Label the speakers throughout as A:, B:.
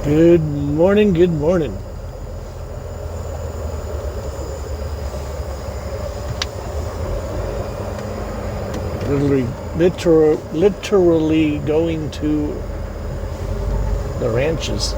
A: Good morning, good morning. Literally going to the ranches.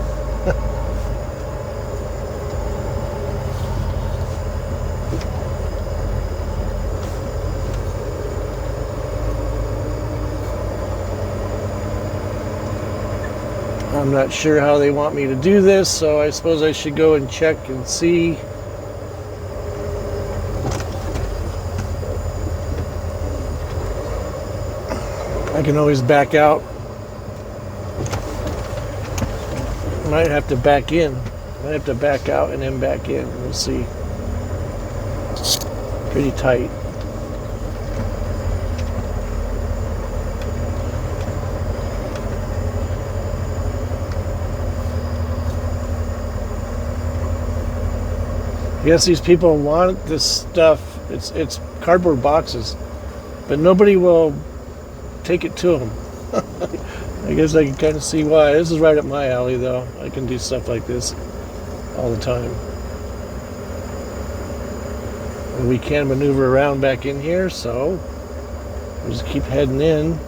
A: I'm not sure how they want me to do this, so I suppose I should go and check and see. I can always back out. Might have to back in. Might have to back out and then back in. We'll see. Pretty tight. I guess these people want this stuff. It's cardboard boxes, but nobody will take it to them. I guess I can kind of see why. This is right up my alley, though. I can do stuff like this all the time. And we can maneuver around back in here, so we'll just keep heading in.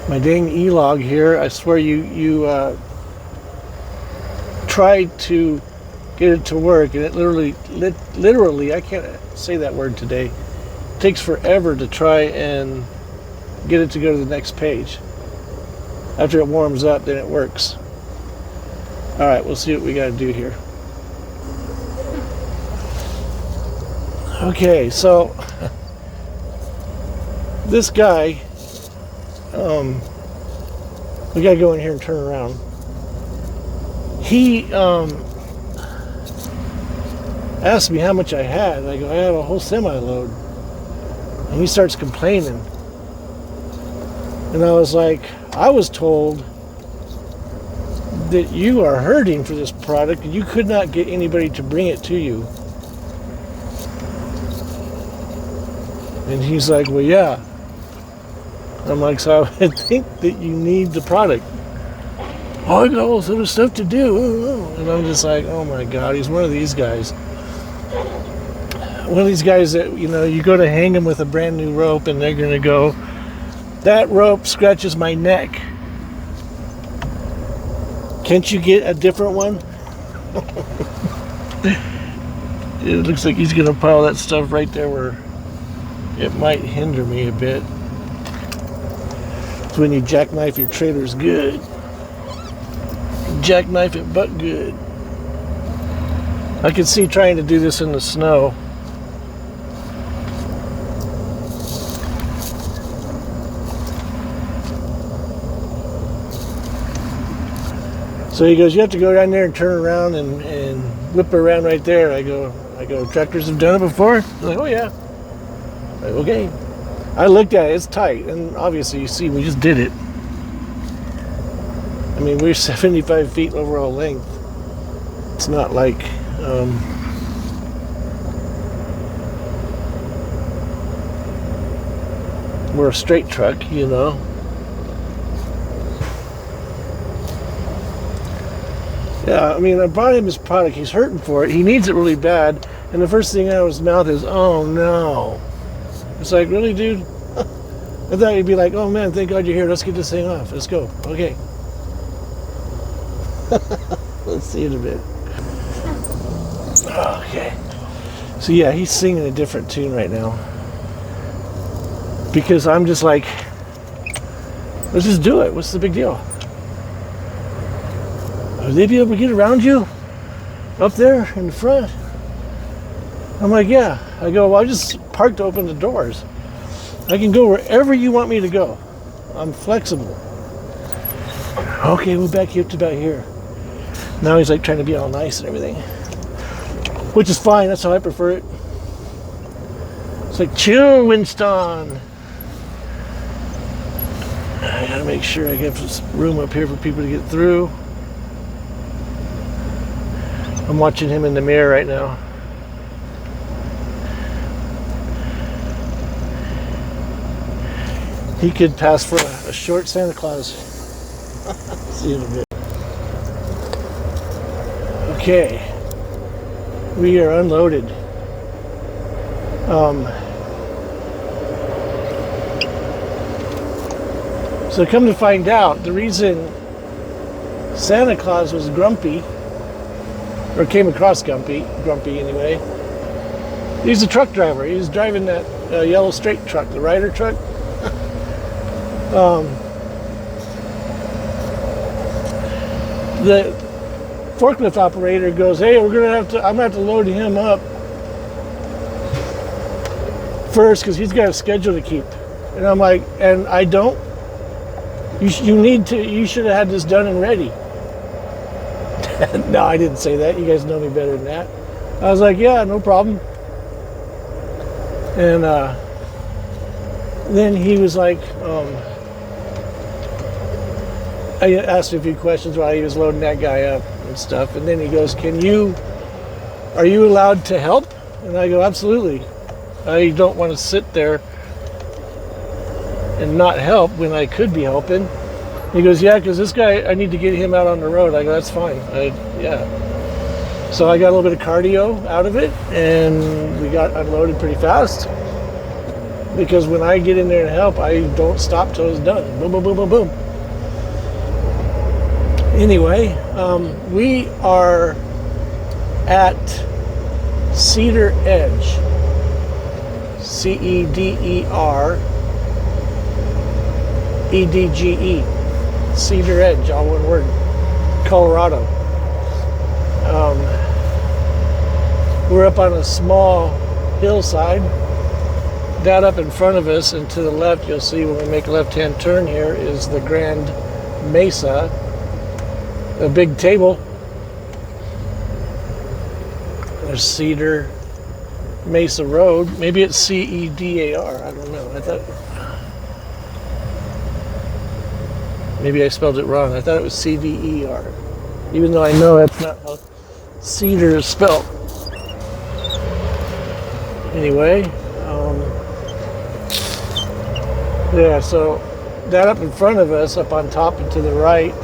A: My dang e-log here, I swear you tried to get it to work, and it literally, I can't say that word today. It takes forever to try and get it to go to the next page. After it warms up, then it works. All right, we'll see what we got to do here. Okay, so this guy, we gotta go in here and turn around. He asked me how much I had, and I go, I had a whole semi-load. And he starts complaining. And I was like, I was told that you are hurting for this product and you could not get anybody to bring it to you. And he's like, well, yeah. I'm like, so I would think that you need the product. Oh, I got all this other stuff to do. And I'm just like, oh my God, he's one of these guys. One of these guys that, you go to hang him with a brand new rope and they're going to go, that rope scratches my neck. Can't you get a different one? It looks like he's going to pile that stuff right there where it might hinder me a bit. When you jackknife your trailers good. Jackknife it but good. I could see trying to do this in the snow. So he goes, you have to go down there and turn around and whip around right there. I go, tractors have done it before? I'm like, oh yeah. I'm like, okay. I looked at it, it's tight, and obviously you see we just did it. I mean, we're 75 feet overall length. It's not like we're a straight truck, Yeah, I mean, I brought him his product. He's hurting for it. He needs it really bad, and the first thing out of his mouth is, oh no. It's like, really, dude? I thought you'd be like, oh man, thank God you're here. Let's get this thing off. Let's go. Okay. Let's see in a bit. Okay. So yeah, he's singing a different tune right now. Because I'm just like, let's just do it. What's the big deal? Will they be able to get around you? Up there in the front? I'm like, yeah. I go, well, I just parked to open the doors. I can go wherever you want me to go. I'm flexible. Okay, we'll back you up to about here. Now he's like trying to be all nice and everything. Which is fine, that's how I prefer it. It's like, chill, Winston. I gotta make sure I have some room up here for people to get through. I'm watching him in the mirror right now. He could pass for a short Santa Claus. See you in a bit. Okay. We are unloaded. So come to find out, the reason Santa Claus was grumpy, or came across grumpy anyway, he's a truck driver. He was driving that yellow straight truck, the Ryder truck. The forklift operator goes, "Hey, I'm gonna have to load him up first because he's got a schedule to keep." And I'm like, "And I don't. You should have had this done and ready." No, I didn't say that. You guys know me better than that. I was like, "Yeah, no problem." And then he was like, I asked him a few questions while he was loading that guy up and stuff. And then he goes, "Are you allowed to help?" And I go, "Absolutely. I don't want to sit there and not help when I could be helping." He goes, "Yeah, because this guy, I need to get him out on the road." I go, "That's fine." Yeah. So I got a little bit of cardio out of it, and we got unloaded pretty fast. Because when I get in there and help, I don't stop till it's done. Boom, boom, boom, boom, boom. Anyway, we are at Cedaredge. Cedaredge. Cedaredge, all one word. Colorado. We're up on a small hillside. That up in front of us and to the left, you'll see when we make a left-hand turn here, is the Grand Mesa, a big table. There's Cedar Mesa Road. Maybe it's Cedar. I don't know. Maybe I spelled it wrong. I thought it was Ceder, even though I know that's not how cedar is spelled. Anyway, yeah, so that up in front of us, up on top and to the right,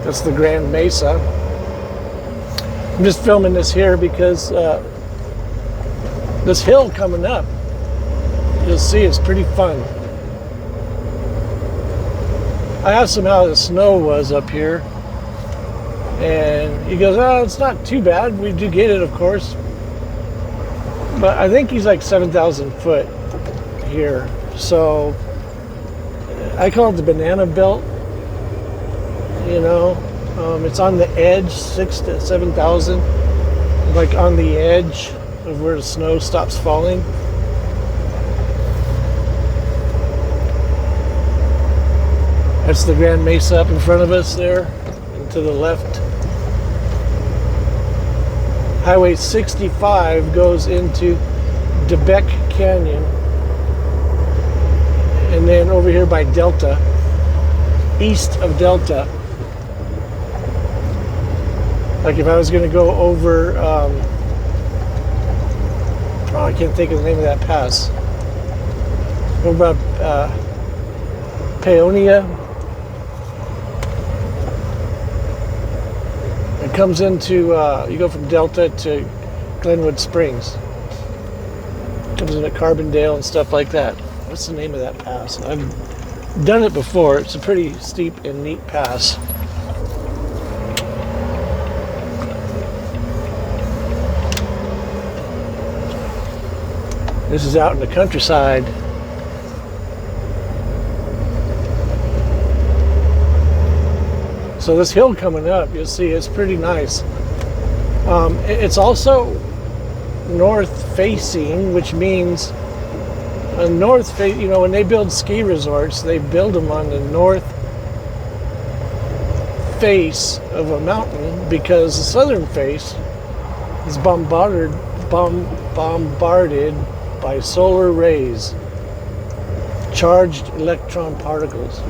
A: that's the Grand Mesa. I'm just filming this here because this hill coming up, you'll see it's pretty fun. I asked him how the snow was up here, and he goes, "Oh, it's not too bad. We do get it, of course." But I think he's like 7,000 foot here. So I call it the banana belt. You know, it's on the edge, 6,000 to 7,000, like on the edge of where the snow stops falling. That's the Grand Mesa up in front of us there, and to the left. Highway 65 goes into DeBeck Canyon. And then over here by Delta, east of Delta, like if I was going to go over, I can't think of the name of that pass. Over about Paonia. It comes into, you go from Delta to Glenwood Springs. It comes into Carbondale and stuff like that. What's the name of that pass? I've done it before. It's a pretty steep and neat pass. This is out in the countryside. So this hill coming up, you'll see it's pretty nice. It's also north facing, which means a north face. You know, when they build ski resorts, they build them on the north face of a mountain because the southern face is bombarded by solar rays, charged electron particles.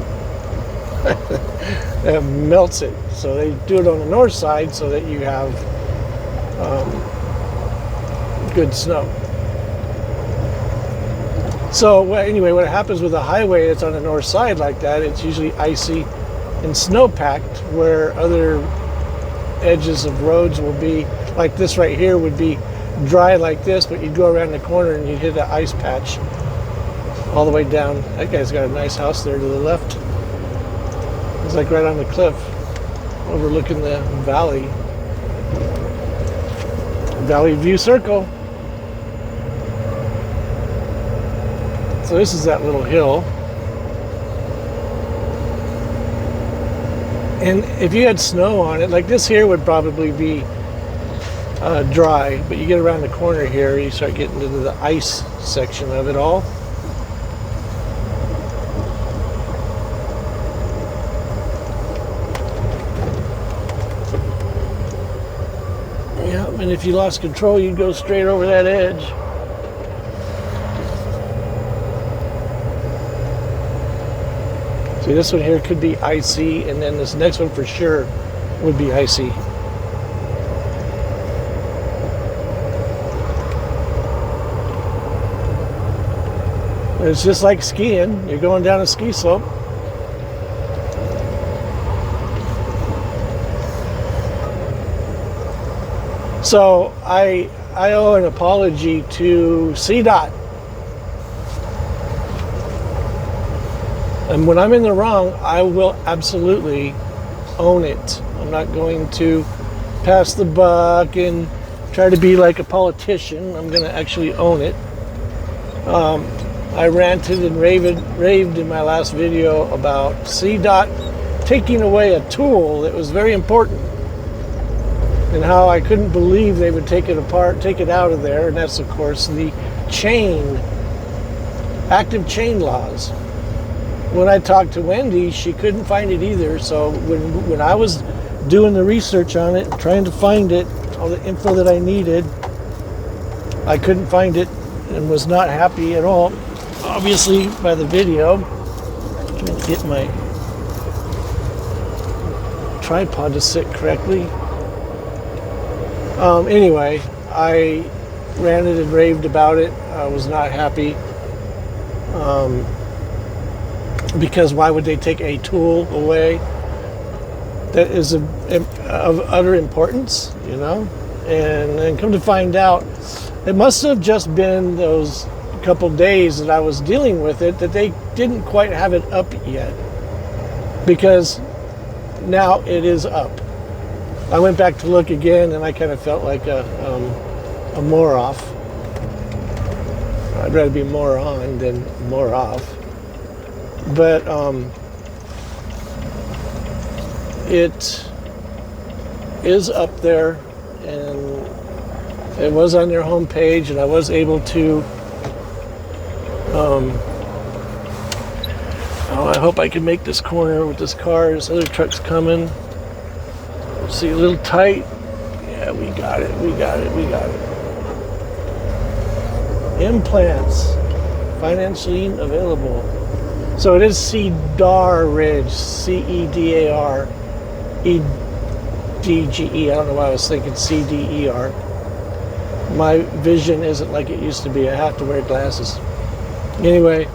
A: That melts it. So they do it on the north side so that you have good snow. So anyway, what happens with a highway that's on the north side like that, it's usually icy and snow-packed, where other edges of roads will be, like this right here would be dry like this, but you'd go around the corner and you'd hit an ice patch all the way down. That guy's got a nice house there to the left. It's like right on the cliff, overlooking the valley. Valley View Circle. So this is that little hill. And if you had snow on it, like this here would probably be dry, but you get around the corner here, you start getting into the ice section of it all. Yeah, and if you lost control, you'd go straight over that edge. See, this one here could be icy, and then this next one for sure would be icy. It's just like skiing. You're going down a ski slope. So I owe an apology to CDOT. And when I'm in the wrong, I will absolutely own it. I'm not going to pass the buck and try to be like a politician. I'm going to actually own it. I ranted and raved in my last video about CDOT taking away a tool that was very important, and how I couldn't believe they would take it apart, take it out of there, and that's of course the active chain laws. When I talked to Wendy, she couldn't find it either, so when I was doing the research on it, trying to find it, all the info that I needed, I couldn't find it and was not happy at all. Obviously, by the video, I'm trying to get my tripod to sit correctly. Anyway, I ranted and raved about it. I was not happy. Because why would they take a tool away that is of utter importance, you know? And then come to find out, it must have just been those couple days that I was dealing with it that they didn't quite have it up yet, because now it is up. I went back to look again, and I kind of felt like a more off. I'd rather be more on than more off. But it is up there, and it was on their homepage, and I was able to I hope I can make this corner with this car. This other truck's coming. See, a little tight. Yeah, we got it. Implants. Financing available. So it is Cedaredge. Cedaredge. I don't know why I was thinking CDER. My vision isn't like it used to be. I have to wear glasses. Anyway,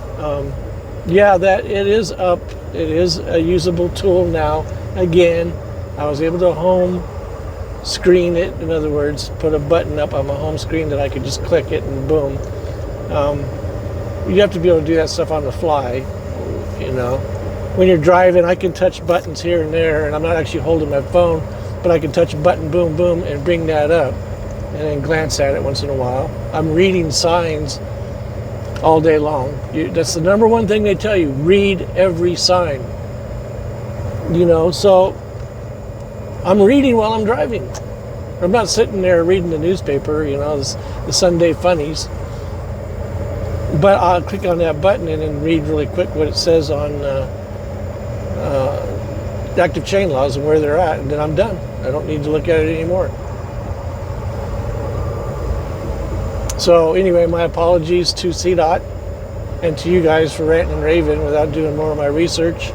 A: yeah, that it is up. It is a usable tool now. Again, I was able to home screen it. In other words, put a button up on my home screen that I could just click it and boom. You have to be able to do that stuff on the fly, you know. When you're driving, I can touch buttons here and there, and I'm not actually holding my phone, but I can touch a button, boom, boom, and bring that up, and then glance at it once in a while. I'm reading signs all day long. That's the number one thing they tell you: read every sign. You know, so I'm reading while I'm driving. I'm not sitting there reading the newspaper, you know, the Sunday funnies. But I'll click on that button and then read really quick what it says on active chain laws and where they're at, and then I'm done. I don't need to look at it anymore. So anyway, my apologies to CDOT and to you guys for ranting and raving without doing more of my research.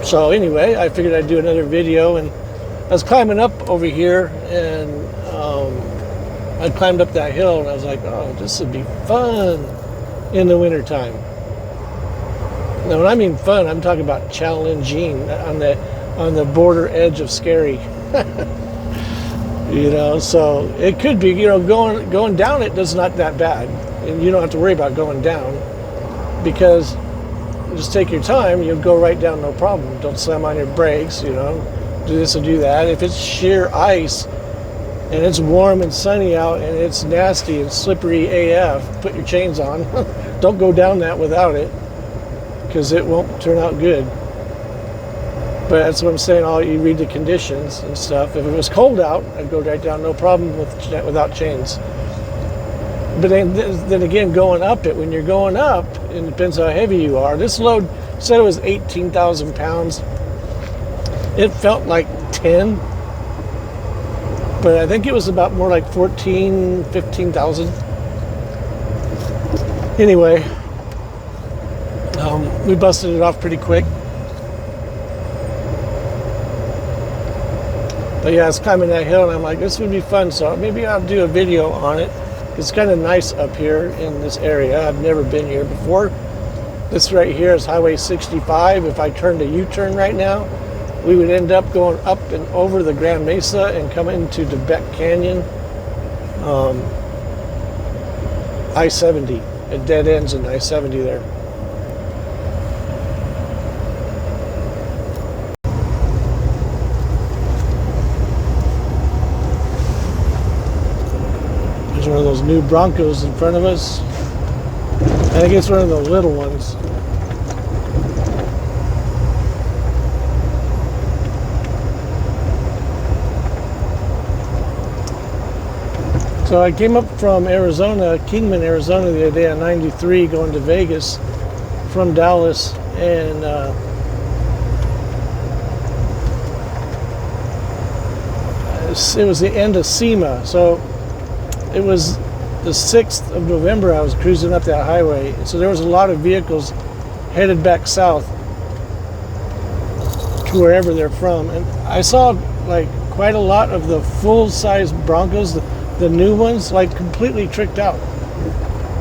A: So anyway, I figured I'd do another video, and I was climbing up over here, and I climbed up that hill, and I was like, oh, this would be fun in the wintertime. Now, when I mean fun, I'm talking about challenging, on the border edge of scary. So it could be, going down it is not that bad, and you don't have to worry about going down, because just take your time, you'll go right down, no problem. Don't slam on your brakes, do this or do that. If it's sheer ice and it's warm and sunny out and it's nasty and slippery AF, put your chains on. Don't go down that without it, because it won't turn out good. But that's what I'm saying. You read the conditions and stuff. If it was cold out, I'd go right down, no problem without chains. But then again, going up it, when you're going up, it depends how heavy you are. This load said it was 18,000 pounds. It felt like 10, but I think it was about more like 14, 15,000. Anyway, we busted it off pretty quick. But yeah, I was climbing that hill, and I'm like, this would be fun, so maybe I'll do a video on it. It's kind of nice up here in this area. I've never been here before. This right here is Highway 65. If I turned a U-turn right now, we would end up going up and over the Grand Mesa and come into DeBeck Canyon. I-70. It dead ends in I-70 there. One of those new Broncos in front of us. I think it's one of the little ones. So I came up from Arizona, Kingman, Arizona the other day on 93 going to Vegas from Dallas, and it was the end of SEMA. So it was the 6th of November. I was cruising up that highway. So there was a lot of vehicles headed back south to wherever they're from. And I saw like quite a lot of the full-size Broncos, the new ones, like completely tricked out.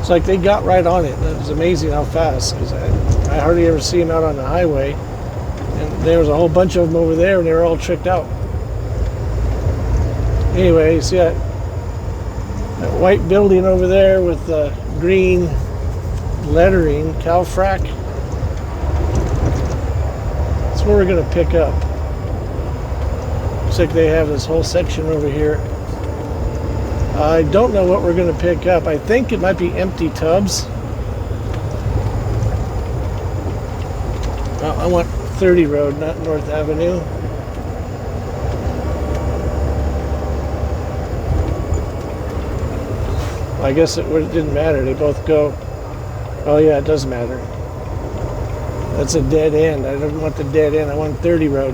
A: It's like they got right on it. It was amazing how fast, because I hardly ever see them out on the highway. And there was a whole bunch of them over there, and they were all tricked out. Anyway, you see that white building over there with the green lettering, Calfrac. That's where we're going to pick up. Looks like they have this whole section over here. I don't know what we're going to pick up. I think it might be empty tubs. I want 30 Road, not North Avenue. I guess it didn't matter. They both go. Oh yeah, it does matter. That's a dead end. I don't want the dead end. I want 30 Road.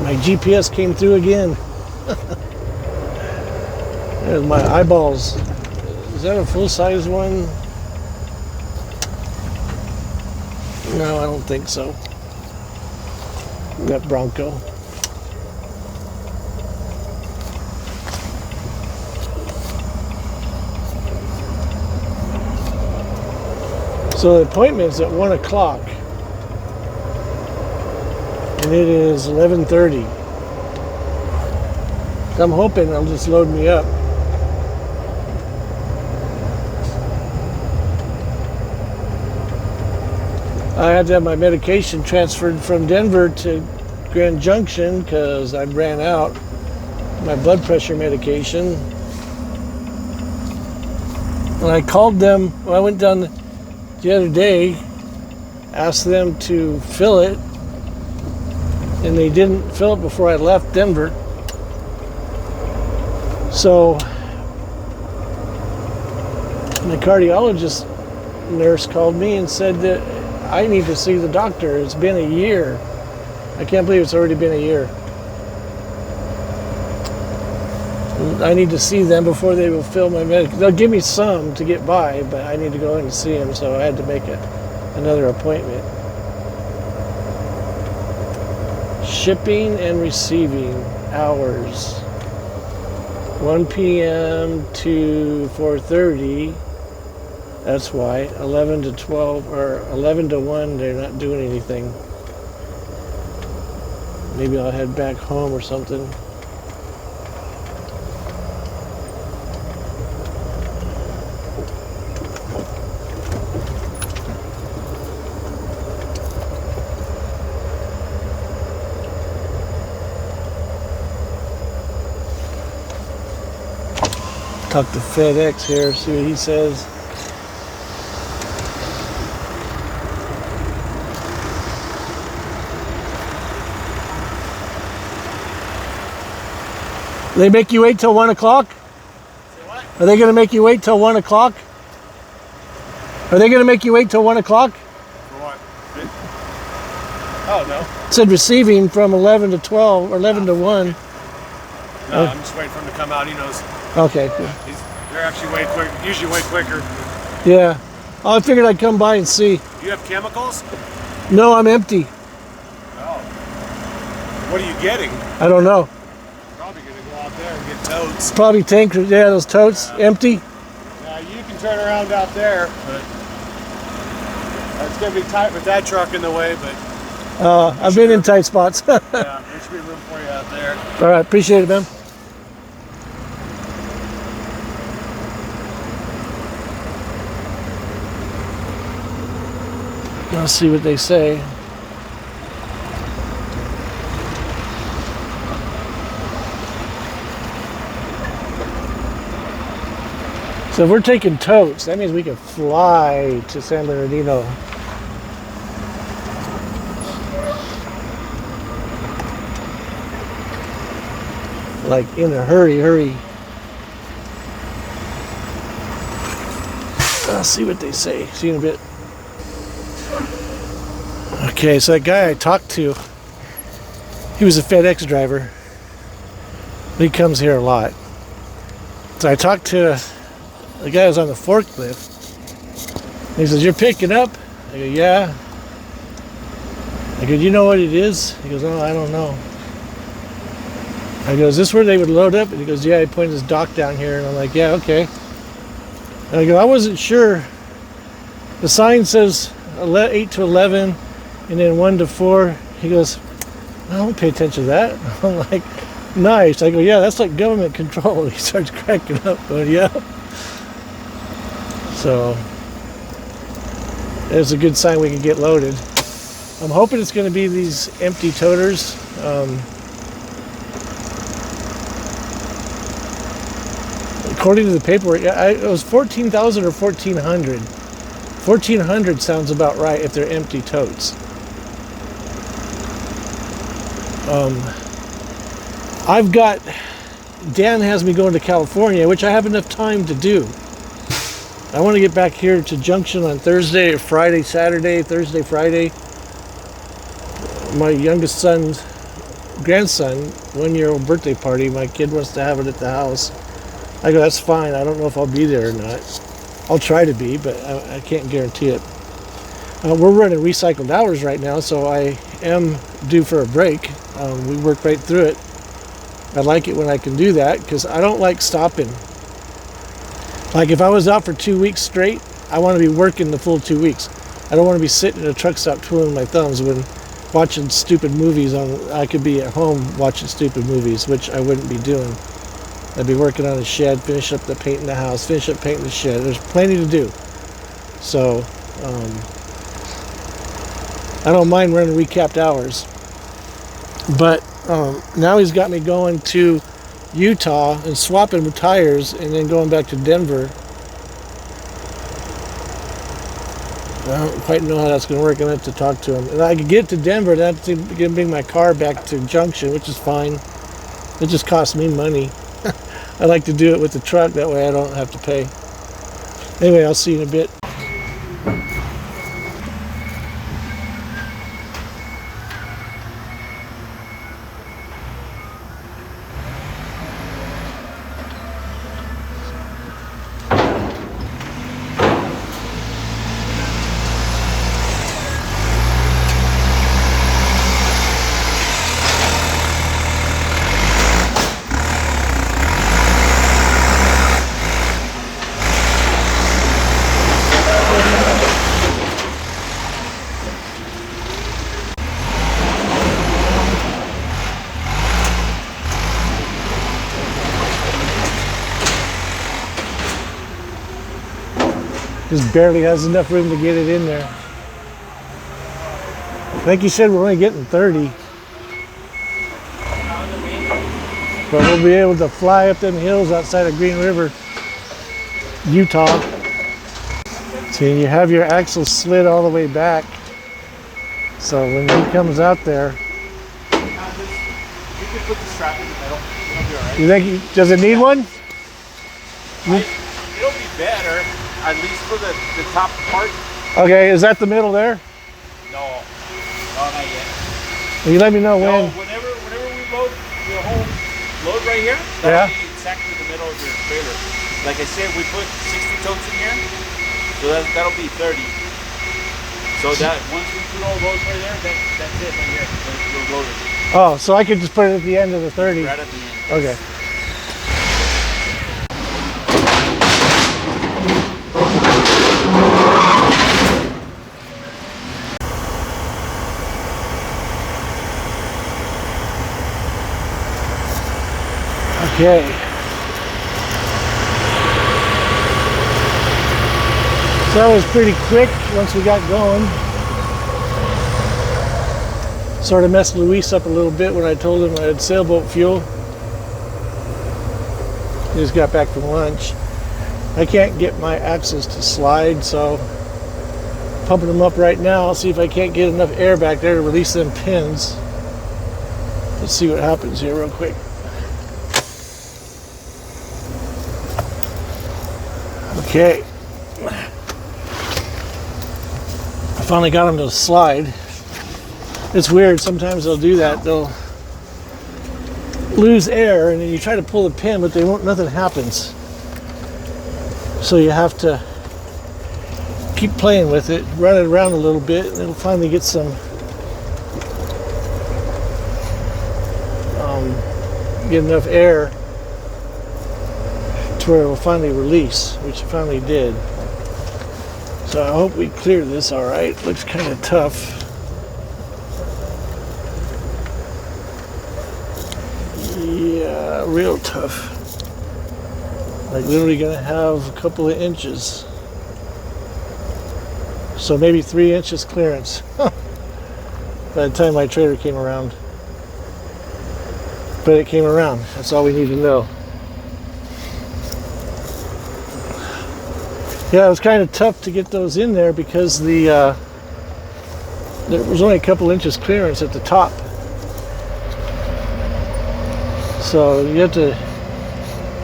A: My GPS came through again. There's my eyeballs. Is that a full-size one? No, I don't think so. That Bronco. So the appointment's at 1 o'clock, and it is 11:30. I'm hoping they'll just load me up. I had to have my medication transferred from Denver to Grand Junction because I ran out my blood pressure medication. And I called them, well, I went down the other day, asked them to fill it, and they didn't fill it before I left Denver. So the cardiologist nurse called me and said that I need to see the doctor. It's been a year. I can't believe it's already been a year. I need to see them before they will fill my medication. They'll give me some to get by, but I need to go in and see them, so I had to make a another appointment. Shipping and receiving hours. 1 p.m. to 4:30. That's why. 11 to 12 or 11 to 1, they're not doing anything. Maybe I'll head back home or something. Talk to FedEx here, see what he says. They make you wait till 1 o'clock?
B: Say what?
A: Are they going to make you wait till 1 o'clock? Are they going to make you wait till 1 o'clock?
B: For what? Oh, no.
A: It said receiving from 11 to 12 or 11 to 1.
B: No, I'm just waiting for him to come out. He knows.
A: Okay.
B: They're actually way quick. Usually way quicker.
A: Yeah. Oh, I figured I'd come by and see.
B: Do you have chemicals?
A: No, I'm empty.
B: Oh. What are you getting?
A: I don't know.
B: Probably gonna go out there and get totes.
A: Probably tankers. Yeah, those totes. Empty.
B: Now you can turn around out there, but it's gonna be tight with that truck in the way. But
A: I've been in tight spots.
B: yeah, there should be room for you out there.
A: All right. Appreciate it, man. I'll see what they say. So if we're taking totes, that means we can fly to San Bernardino. Like in a hurry. I'll see what they say. See you in a bit. Okay, so that guy I talked to, he was a FedEx driver. He comes here a lot. So I talked to the guy who was on the forklift. He says, "You're picking up?" I go, "Yeah." I go, "Do you know what it is?" He goes, "Oh, I don't know." I go, "Is this where they would load up?" And he goes, "Yeah." He pointed his dock down here, and I'm like, "Yeah, okay." And I go, "I wasn't sure. The sign says 8 to 11. And then 1 to 4, he goes, "I don't pay attention to that." I'm like, "Nice." I go, "Yeah, that's like government control." He starts cracking up, going, "Yeah." So, it's a good sign we can get loaded. I'm hoping it's going to be these empty toters. According to the paperwork, it was 14,000 or 1,400. 1,400 sounds about right if they're empty totes. Dan has me going to California, which I have enough time to do. I want to get back here to Junction on Thursday or Friday, Saturday, Thursday, Friday. My youngest grandson, 1-year-old birthday party, my kid wants to have it at the house. I go, "That's fine. I don't know if I'll be there or not. I'll try to be, but I can't guarantee it." We're running recycled hours right now, so I am due for a break. We work right through it. I like it when I can do that because I don't like stopping. Like if I was out for 2 weeks straight, I want to be working the full 2 weeks. I don't want to be sitting in a truck stop twiddling my thumbs when watching stupid movies. I could be at home watching stupid movies, which I wouldn't be doing. I'd be working on a shed, finish up the paint in the house, finish up painting the shed. There's plenty to do. So, I don't mind running recapped hours. But now he's got me going to Utah and swapping tires and then going back to Denver. I don't quite know how that's going to work. I'm going to have to talk to him. And I could get to Denver and I have to bring my car back to Junction, which is fine. It just costs me money. I like to do it with the truck, that way I don't have to pay. Anyway, I'll see you in a bit. Just barely has enough room to get it in there. I think you said we're only getting 30. But we'll be able to fly up them hills outside of Green River, Utah. See, you have your axle slid all the way back. So when he comes out there,
B: You can put the strap in the middle. It'll be alright.
A: you think, does it need one?
B: It'll be better, at least for the top part.
A: Okay, is that the middle there?
B: No, not yet.
A: Will you let me know
B: No,
A: when?
B: whenever we load the whole load right here, that'll be exactly the middle of your trailer. Like I said, we put 60 totes in here, so that'll be 30. So that once we put all those right there, that's it right here. We're loaded.
A: Oh, so I could just put it at the end of the 30.
B: Right at the end.
A: Okay. Okay. So that was pretty quick once we got going. Sort of messed Luis up a little bit when I told him I had sailboat fuel. He just got back from lunch. I can't get my axles to slide, so pumping them up right now. I'll see if I can't get enough air back there to release them pins. Let's see what happens here real quick. Okay. I finally got them to slide. It's weird, sometimes they'll do that. They'll lose air and then you try to pull the pin, but nothing happens. So you have to keep playing with it, run it around a little bit, and it'll finally get some get enough air to where it will finally release, which it finally did. So I hope we clear this all right. Looks kind of tough. Yeah, real tough. Like literally gonna have a couple of inches. So maybe 3 inches clearance by the time my trailer came around. But it came around. That's all we need to know. Yeah, it was kind of tough to get those in there because there was only a couple inches clearance at the top. So you have to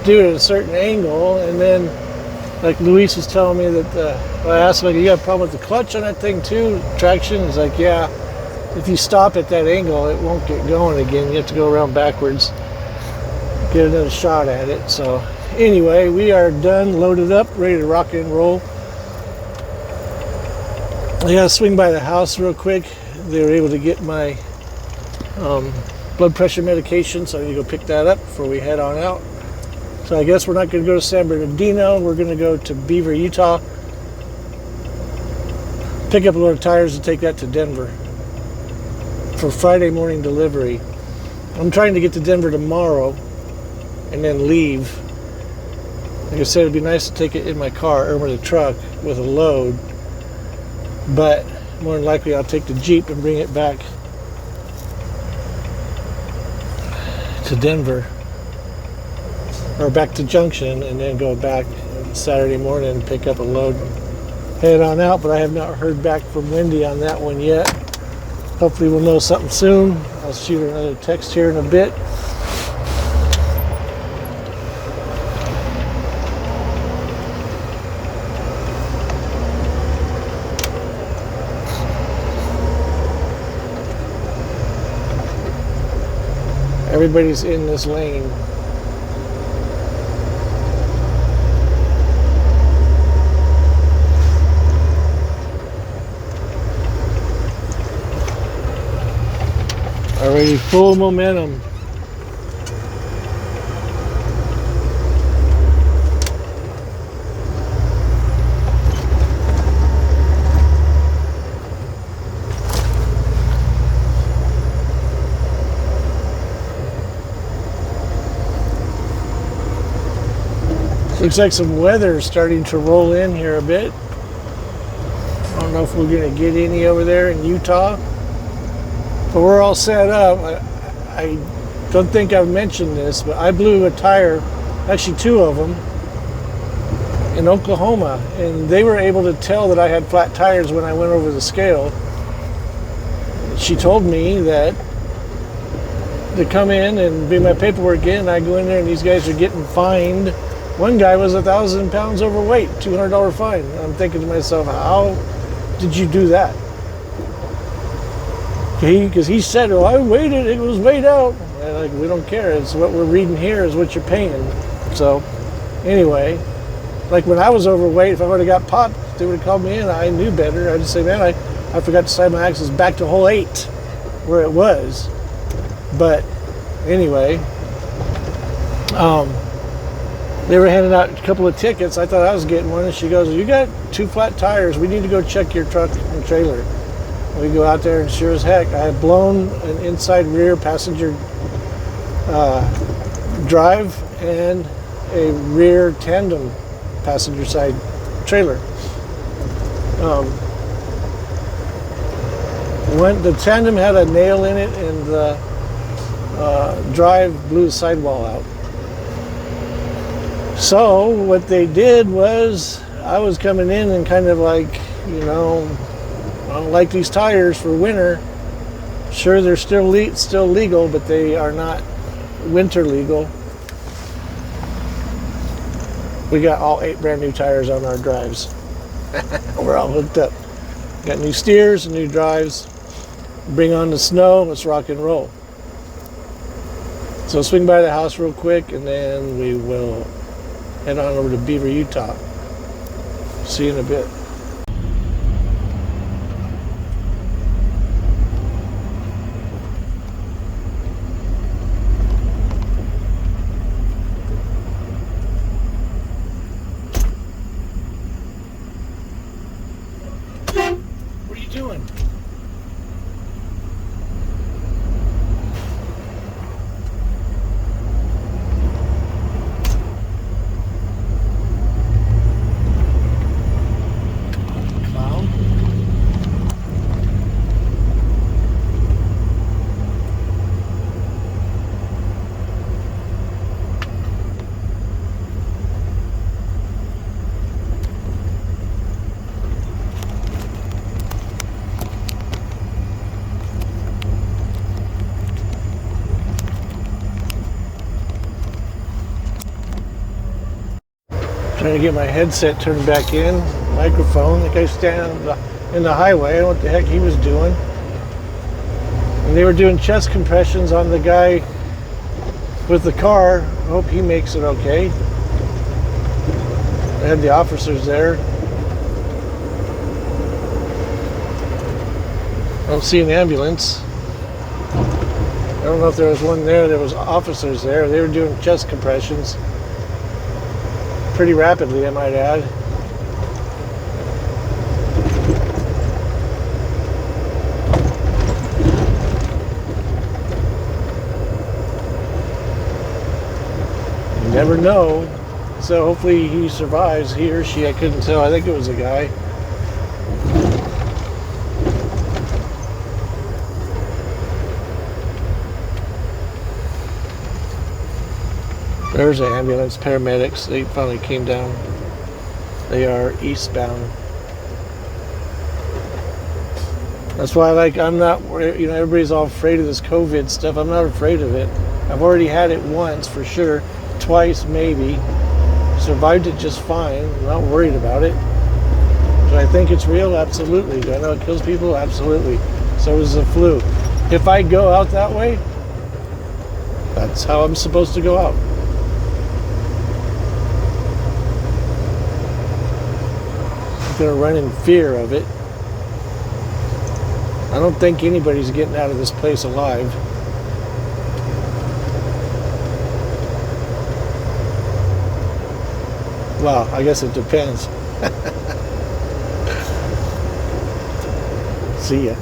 A: do it at a certain angle, and then like Luis was telling me that I asked him, like, you got a problem with the clutch on that thing too? Traction? He's like, yeah. If you stop at that angle, it won't get going again. You have to go around backwards, get another shot at it. So anyway, we are done, loaded up, ready to rock and roll. I gotta swing by the house real quick. They were able to get my blood pressure medication, so I need to go pick that up before we head on out. So I guess we're not going to go to San Bernardino. We're going to go to Beaver, Utah. Pick up a load of tires and take that to Denver for Friday morning delivery. I'm trying to get to Denver tomorrow and then leave. Like I said, it'd be nice to take it in my car or with a truck with a load, but more than likely I'll take the Jeep and bring it back to Denver or back to Junction and then go back Saturday morning and pick up a load, head on out. But I have not heard back from Wendy on that one yet. Hopefully we'll know something soon. I'll shoot her another text here in a bit. Everybody's in this lane. Already full momentum. Looks like some weather is starting to roll in here a bit. don't know if we're going to get any over there in Utah, but we're all set up. I don't think I've mentioned this, but I blew a tire, actually 2 of them, in Oklahoma, and they were able to tell that I had flat tires when I went over the scale. She told me that to come in and bring my paperwork in. I go in there and these guys are getting fined. One guy was 1,000 pounds overweight, $200 fine. I'm thinking to myself, how did you do that? Because he said, "Oh, I weighed it. It was weighed out." And like, we don't care. It's what we're reading here is what you're paying. So, anyway, like when I was overweight, if I would have got popped, they would have called me in. I knew better. I'd just say, "Man, I forgot to slide my axles back to hole 8, where it was." But anyway, they were handing out a couple of tickets. I thought I was getting one, and she goes, "You got 2 flat tires. We need to go check your truck and trailer." We go out there, and sure as heck, I had blown an inside rear passenger drive and a rear tandem passenger side trailer. When the tandem had a nail in it, and the drive blew the sidewall out. So what they did was, I was coming in and kind of like, I don't like these tires for winter. Sure, they're still legal, but they are not winter legal. We got all 8 brand new tires on our drives. We're all hooked up. Got new steers and new drives. Bring on the snow. Let's rock and roll. So swing by the house real quick, and then we will head on over to Beaver, Utah. See you in a bit. What are you doing? Trying to get my headset turned back in, microphone. The guy standing in the highway. I don't know what the heck he was doing. And they were doing chest compressions on the guy with the car. I hope he makes it okay. They had the officers there. I don't see an ambulance. I don't know if there was one there. There was officers there. They were doing chest compressions. Pretty rapidly, I might add. You never know. So hopefully he survives. He or she, I couldn't tell. I think it was a guy. There's an ambulance, paramedics. They finally came down. They are eastbound. That's why, I'm not, everybody's all afraid of this COVID stuff. I'm not afraid of it. I've already had it once for sure, twice maybe. Survived it just fine. I'm not worried about it. Do I think it's real? Absolutely. Do I know it kills people? Absolutely. So is the flu. If I go out that way, that's how I'm supposed to go out. Going to run in fear of it. I don't think anybody's getting out of this place alive. Well, I guess it depends. See ya.